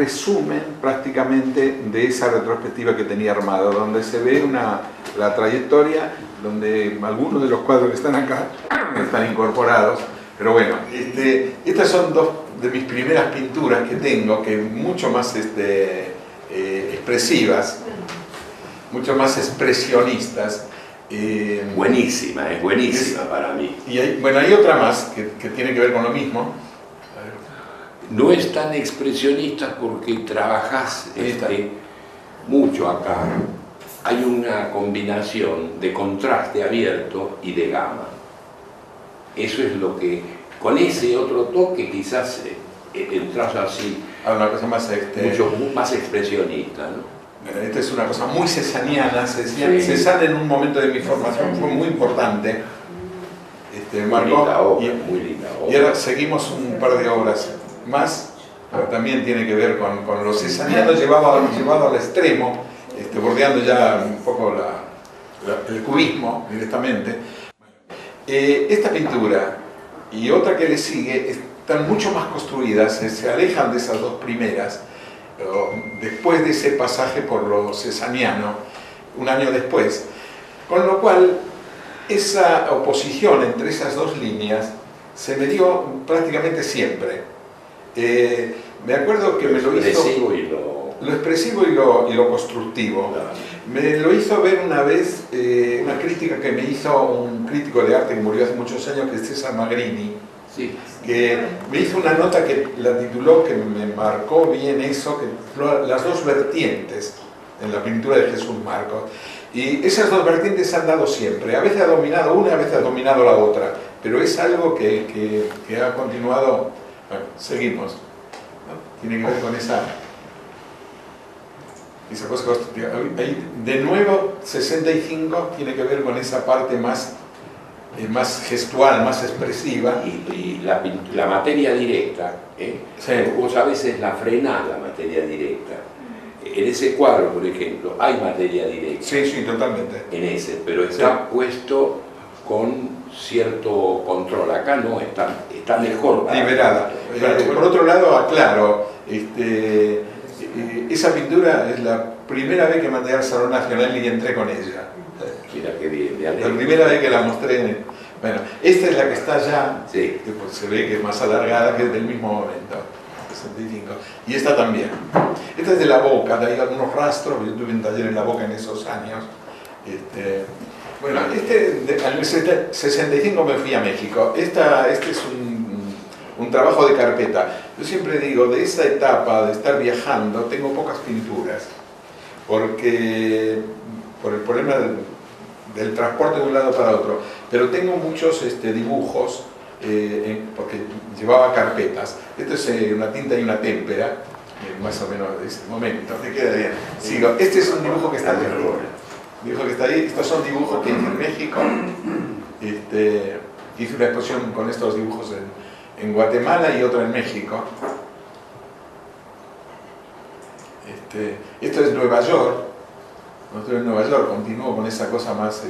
resumen prácticamente de esa retrospectiva que tenía armado, donde se ve la trayectoria, donde algunos de los cuadros que están acá están incorporados. Pero bueno, estas son dos de mis primeras pinturas que tengo, que mucho más expresivas, mucho más expresionistas. Buenísima, es buenísima para mí. Y hay otra más que tiene que ver con lo mismo. No es tan expresionista porque trabajás mucho acá. Hay una combinación de contraste abierto y de gama. Eso es lo que, con ese otro toque quizás entras así, a una cosa más, mucho más expresionista, ¿no? Esta es una cosa muy cesaniana. Cézanne en un momento de mi formación fue muy importante. Marcó, muy linda obra. Y ahora seguimos un par de obras más, pero también tiene que ver con lo cesaniano llevado al extremo, bordeando ya un poco el cubismo directamente. Esta pintura y otra que le sigue están mucho más construidas, se alejan de esas dos primeras, después de ese pasaje por lo cesaniano, un año después, con lo cual esa oposición entre esas dos líneas se me dio prácticamente siempre. Me acuerdo que me lo hizo lo expresivo y lo constructivo. Claro. Me lo hizo ver una vez una crítica que me hizo un crítico de arte que murió hace muchos años, que es César Magrini. Sí. Que me hizo una nota que la tituló, que me marcó bien eso, que las dos vertientes en la pintura de Jesús Marcos. Y esas dos vertientes han dado siempre. A veces ha dominado una, a veces ha dominado la otra. Pero es algo que ha continuado. Bueno, seguimos, ¿no? Tiene que ver con esa cosa constructiva. De nuevo, 65 tiene que ver con esa parte más gestual, más expresiva. Y la materia directa, Sí. vos a veces la frenás, la materia directa. En ese cuadro, por ejemplo, hay materia directa. Sí, totalmente. En ese, pero está puesto con cierto control. Acá no, está mejor. Liberada. Por otro lado, aclaro, esa pintura es la primera vez que mandé al Salón Nacional y entré con ella. Mira qué bien, La primera vez que la mostré. Bueno, esta es la que está allá, sí. que pues se ve que es más alargada, que es del mismo momento, 65. Y esta también. Esta es de La Boca, hay algunos rastros, yo tuve un taller en La Boca en esos años. Bueno, al 65 me fui a México. Este es un trabajo de carpeta. Yo siempre digo, de esa etapa de estar viajando, tengo pocas pinturas, porque por el problema del transporte de un lado para otro, pero tengo muchos dibujos, porque llevaba carpetas. Esto es una tinta y una témpera, más o menos de ese momento. ¿Te queda bien? Sigo. Este es un dibujo que está ahí. Estos son dibujos que hice en México. Hice una exposición con estos dibujos en Guatemala y otra en México. Esto es Nueva York. Nosotros en Nueva York continúo con esa cosa más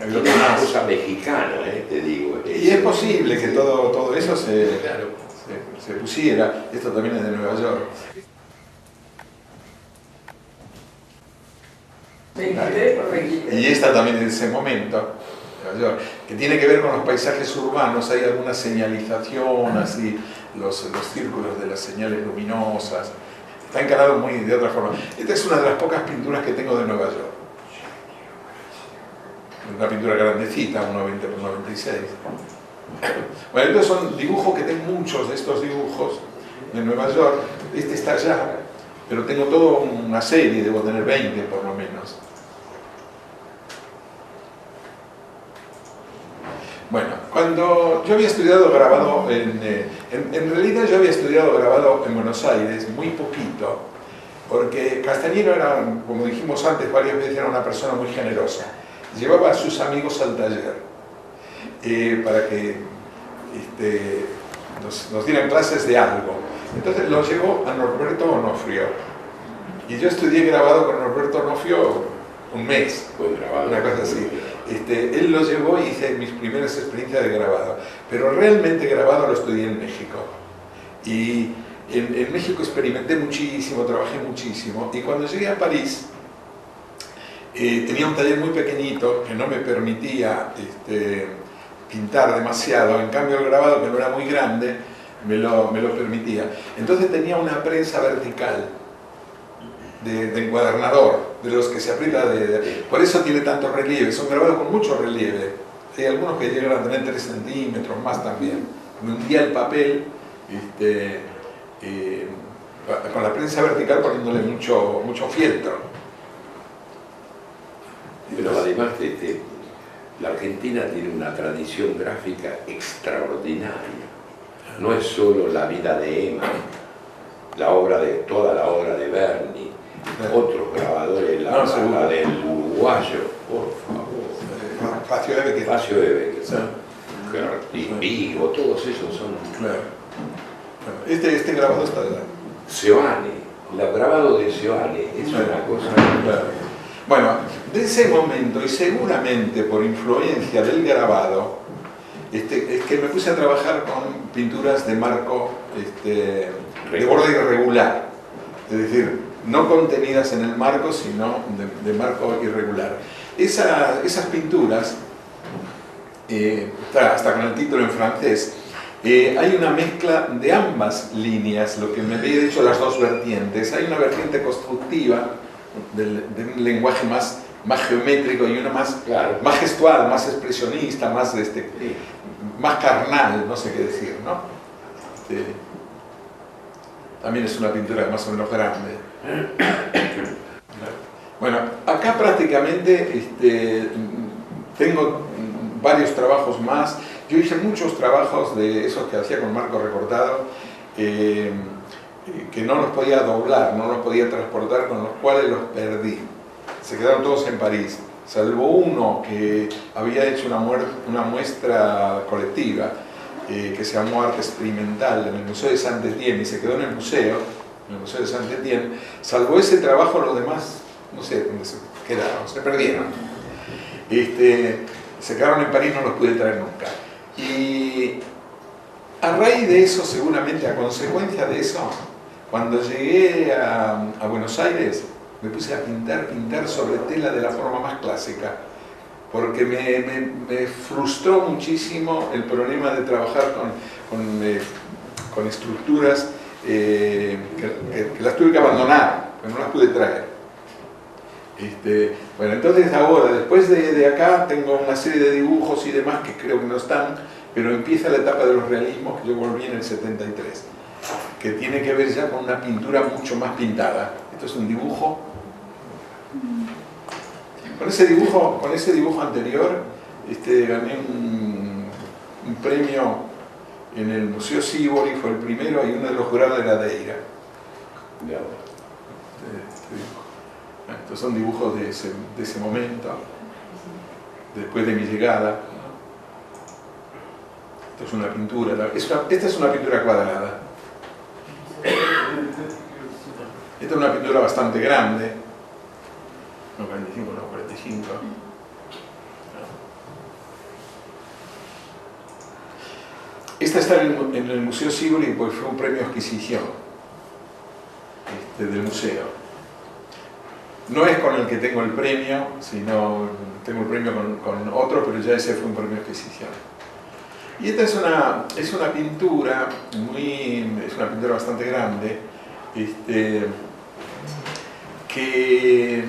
una cosa mexicana, te digo. Y es posible que todo eso se pusiera. Esto también es de Nueva York. Y esta también es de ese momento, Nueva York, que tiene que ver con los paisajes urbanos. Hay alguna señalización, así, los círculos de las señales luminosas. Está encarado muy de otra forma. Esta es una de las pocas pinturas que tengo de Nueva York. Una pintura grandecita, 1,20 por 96. Bueno, estos son dibujos que tengo, muchos de estos dibujos de Nueva York. Este está allá, pero tengo toda una serie, debo tener 20 por lo menos. Bueno, cuando yo había estudiado grabado en realidad yo había estudiado grabado en Buenos Aires, muy poquito, porque Castañero era, como dijimos antes varias veces, era una persona muy generosa. Llevaba a sus amigos al taller para que nos dieran clases de algo. Entonces lo llevó a Norberto Onofrio. Y yo estudié grabado con Norberto Onofrio un mes, una cosa así. Él lo llevó y hice mis primeras experiencias de grabado. Pero realmente grabado lo estudié en México. Y En México experimenté muchísimo, trabajé muchísimo, y cuando llegué a París tenía un taller muy pequeñito que no me permitía pintar demasiado. En cambio el grabado, que no era muy grande, me lo permitía. Entonces tenía una prensa vertical de encuadernador, de los que se aprieta por eso tiene tanto relieve, son grabados con mucho relieve. Hay algunos que llegan a tener 3 centímetros más también. Me hundía el papel con la prensa vertical, poniéndole mucho fieltro. Pero además la Argentina tiene una tradición gráfica extraordinaria. No es solo la vida de Ema, toda la obra de Berni, otros grabadores, la del uruguayo, por favor. Facio de Becker. Facio de Becker. Sí. Vigo, todos esos son. Claro. Este grabado está de Seoane, el grabado de Seoane es una cosa. Claro. Bueno, de ese momento, y seguramente por influencia del grabado, es que me puse a trabajar con pinturas de marco de borde irregular, es decir, no contenidas en el marco, sino de marco irregular. Esas pinturas, hasta con el título en francés, hay una mezcla de ambas líneas, lo que me había dicho las dos vertientes. Hay una vertiente constructiva de un lenguaje más geométrico y una más gestual, más expresionista, más carnal, no sé qué decir, ¿no? También es una pintura más o menos grande. Bueno, acá prácticamente tengo varios trabajos más. Yo hice muchos trabajos de esos que hacía con marco recortado, que no los podía doblar, no los podía transportar, con los cuales los perdí. Se quedaron todos en París, salvo uno que había hecho una muestra colectiva que se llamó Arte Experimental en el Museo de Saint-Étienne, y se quedó en el museo de Saint-Étienne. Salvo ese trabajo, los demás, no sé dónde se quedaron, se perdieron. Se quedaron en París, no los pude traer nunca. Y a raíz de eso, seguramente a consecuencia de eso, cuando llegué a Buenos Aires, me puse a pintar sobre tela de la forma más clásica, porque me frustró muchísimo el problema de trabajar con estructuras que las tuve que abandonar, que no las pude traer. Bueno, entonces ahora, después de acá, tengo una serie de dibujos y demás que creo que no están, pero empieza la etapa de los realismos, que yo volví en el 73, que tiene que ver ya con una pintura mucho más pintada. Esto es un dibujo. Con ese dibujo anterior gané un premio en el Museo Sívori, fue el primero, y uno de los jurados era Deira. Estos son dibujos de ese momento, después de mi llegada. Esto es una pintura, esta es una pintura cuadrada. Esta es una pintura bastante grande, no 45, no 45. Esta está en el Museo Sívori, pues fue un premio Adquisición del museo. No es con el que tengo el premio, sino tengo el premio con otro, pero ya ese fue un premio Adquisición. Y esta es una pintura bastante grande, que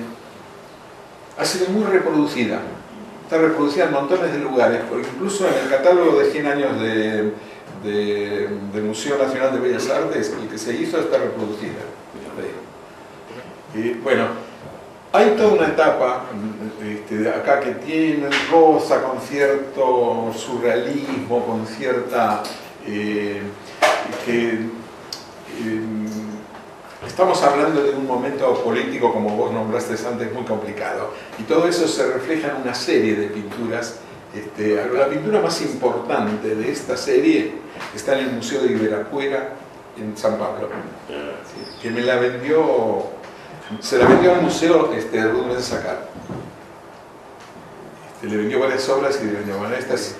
ha sido muy reproducida. Está reproducida en montones de lugares, porque incluso en el catálogo de 100 años del Museo Nacional de Bellas Artes, el que se hizo está reproducida. Bueno, hay toda una etapa acá que tiene rosa con cierto surrealismo, con cierta... estamos hablando de un momento político, como vos nombraste antes, muy complicado. Y todo eso se refleja en una serie de pinturas. La pintura más importante de esta serie está en el Museo de Ibirapuera, en San Pablo, que me la vendió... Se la vendió al museo Rubens de Sacar. Le vendió varias obras y le vendió, bueno, estas.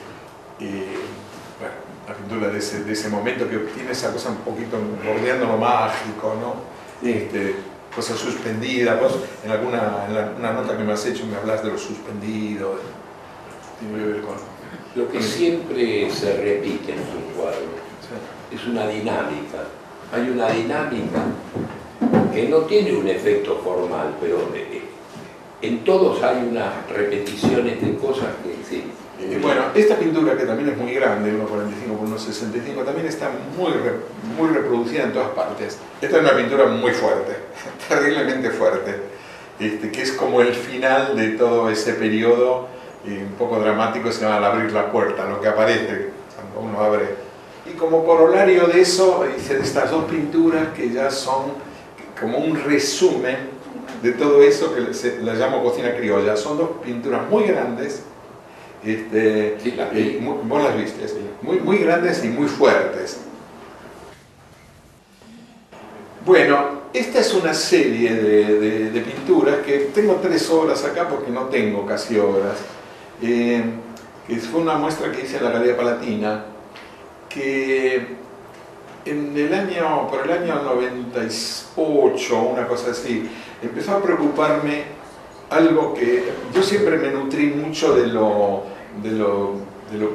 Bueno, la pintura de ese momento que tiene esa cosa un poquito bordeando lo mágico, ¿no? Sí. Cosa suspendida. Vos en una nota que me has hecho me hablas de lo suspendido, tiene que ver con... Lo que siempre se repite en sus cuadros es una dinámica. Hay una dinámica que no tiene un efecto formal, pero en todos hay unas repeticiones de cosas que sí. Bueno, esta pintura, que también es muy grande, 1,45 por 1,65, también está muy reproducida en todas partes. Esta es una pintura muy fuerte, terriblemente fuerte, que es como el final de todo ese periodo un poco dramático, se llama Al abrir la puerta, lo que aparece cuando uno abre. Y como corolario de eso, hice estas dos pinturas que ya son como un resumen de todo eso que la llamo cocina criolla. Son dos pinturas muy grandes. Sí, vos las viste, sí. Muy grandes y muy fuertes. Bueno, esta es una serie de pinturas que tengo 3 obras acá porque no tengo casi obras, que fue una muestra que hice en la Galería Palatina, que por el año 98, una cosa así, empezó a preocuparme algo que yo siempre me nutrí mucho de lo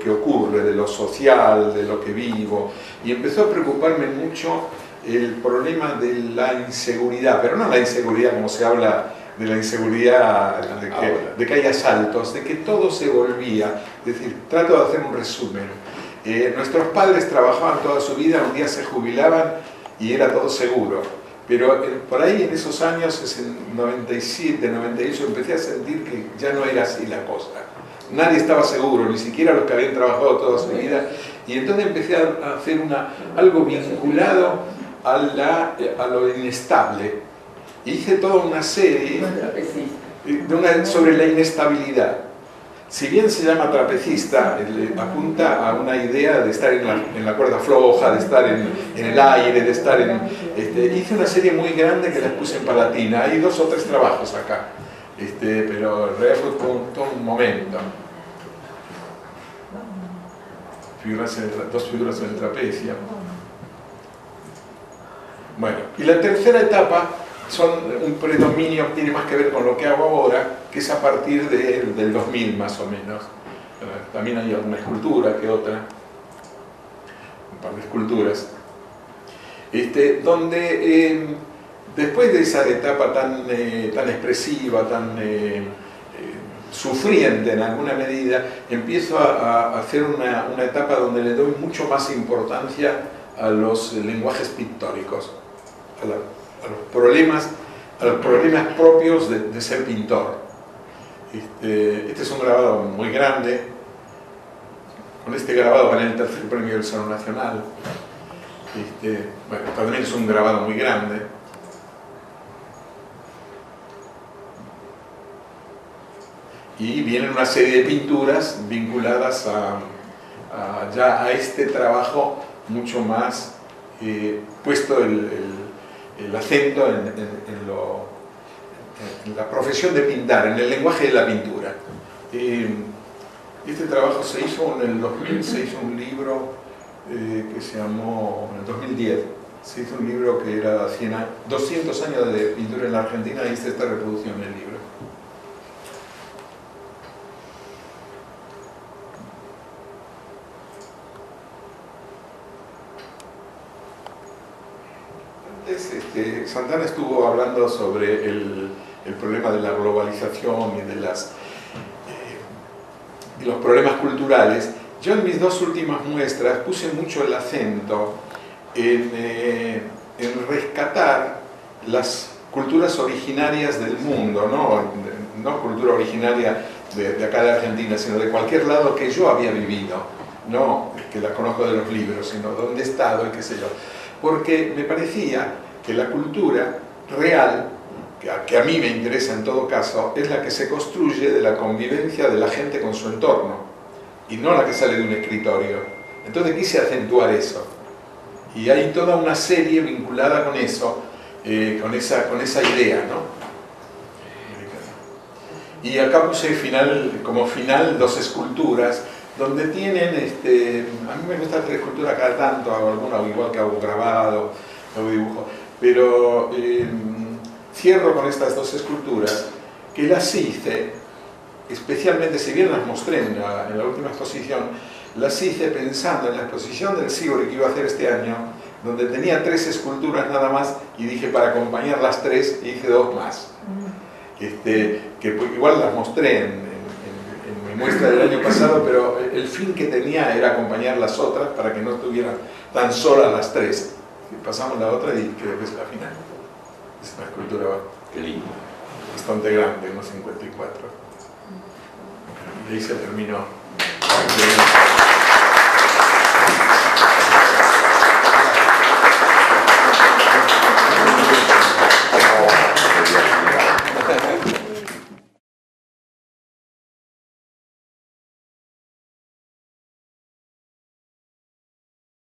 que ocurre, de lo social, de lo que vivo, y empezó a preocuparme mucho el problema de la inseguridad, pero no la inseguridad como se habla de la inseguridad de que hay asaltos, de que todo se volvía, es decir, trato de hacer un resumen. Nuestros padres trabajaban toda su vida, un día se jubilaban y era todo seguro. Pero por ahí en esos años, en 97, 98, empecé a sentir que ya no era así la cosa. Nadie estaba seguro, ni siquiera los que habían trabajado toda su vida. Y entonces empecé a hacer algo vinculado a lo inestable. Hice toda una serie sobre la inestabilidad. Si bien se llama trapecista, apunta a una idea de estar en la cuerda floja, de estar en el aire, de estar en... hice una serie muy grande que las puse en Palatina. Hay 2 o 3 trabajos acá, pero en realidad fue todo un momento. 2 figuras en el trapecio. Bueno, y la tercera etapa son un predominio que tiene más que ver con lo que hago ahora, que es a partir del 2000 más o menos. También hay alguna escultura que otra, un par de esculturas, donde después de esa etapa tan expresiva, tan sufriente en alguna medida, empiezo a hacer una etapa donde le doy mucho más importancia a los lenguajes pictóricos, a los problemas propios de ser pintor. Este es un grabado muy grande. Con este grabado gané el 3er premio del Salón Nacional. Bueno, también es un grabado muy grande. Y vienen una serie de pinturas vinculadas ya a este trabajo mucho más puesto el acento en la profesión de pintar, en el lenguaje de la pintura. Este trabajo se hizo en el 2000, se hizo un libro que se llamó, en el 2010, se hizo un libro que era 200 años de pintura en la Argentina, y esta reproducción del libro. Santana estuvo hablando sobre el problema de la globalización y de los problemas culturales. Yo en mis 2 últimas muestras puse mucho el acento en rescatar las culturas originarias del mundo, no cultura originaria de acá de Argentina, sino de cualquier lado que yo había vivido, no que la conozco de los libros, sino donde he estado y qué sé yo. Porque me parecía que la cultura real, que a mí me interesa en todo caso, es la que se construye de la convivencia de la gente con su entorno, y no la que sale de un escritorio. Entonces quise acentuar eso. Y hay toda una serie vinculada con eso, con esa idea, ¿no? Y acá puse como final 2 esculturas donde tienen, a mí me gusta hacer escultura cada tanto, hago alguna, igual que hago grabado, hago dibujo, pero cierro con estas dos esculturas que las hice, especialmente, si bien las mostré en la última exposición, las hice pensando en la exposición del Sívori que iba a hacer este año, donde tenía 3 esculturas nada más, y dije para acompañar las 3, hice 2 más. Que igual las mostré en mi muestra del año pasado, pero el fin que tenía era acompañar las otras para que no estuvieran tan solas las 3. Pasamos la otra y creo que es la final. Es una escultura Qué lindo. bastante grande, unos 54. Y ahí se terminó.